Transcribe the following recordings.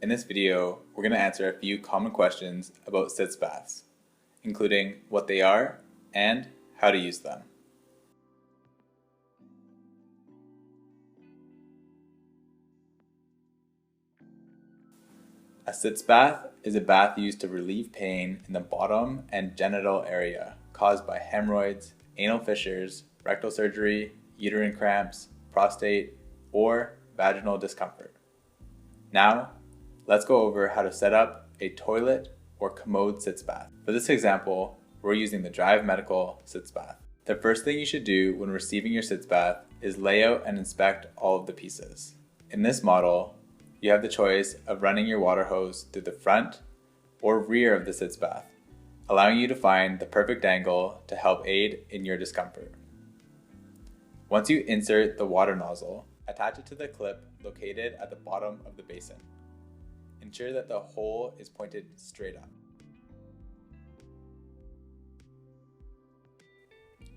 In this video, we're going to answer a few common questions about sitz baths, including what they are and how to use them. A sitz bath is a bath used to relieve pain in the bottom and genital area caused by hemorrhoids, anal fissures, rectal surgery, uterine cramps, prostate, or vaginal discomfort. Now, let's go over how to set up a toilet or commode sitz bath. For this example, we're using the Drive Medical sitz bath. The first thing you should do when receiving your sitz bath is lay out and inspect all of the pieces. In this model, you have the choice of running your water hose through the front or rear of the sitz bath, allowing you to find the perfect angle to help aid in your discomfort. Once you insert the water nozzle, attach it to the clip located at the bottom of the basin. Ensure that the hole is pointed straight up.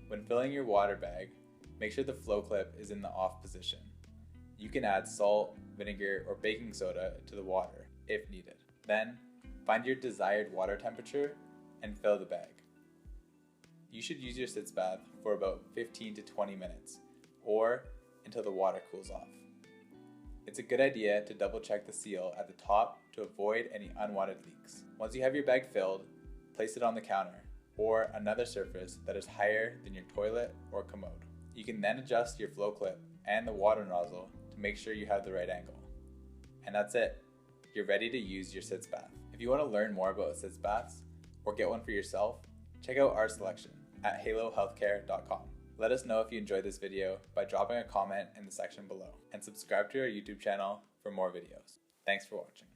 When filling your water bag, make sure the flow clip is in the off position. You can add salt, vinegar, or baking soda to the water if needed. Then, find your desired water temperature and fill the bag. You should use your sitz bath for about 15 to 20 minutes, or until the water cools off. It's a good idea to double check the seal at the top to avoid any unwanted leaks. Once you have your bag filled, place it on the counter or another surface that is higher than your toilet or commode. You can then adjust your flow clip and the water nozzle to make sure you have the right angle. And that's it. You're ready to use your sitz bath. If you want to learn more about sitz baths or get one for yourself, check out our selection at halohealthcare.com. Let us know if you enjoyed this video by dropping a comment in the section below, and subscribe to our YouTube channel for more videos. Thanks for watching.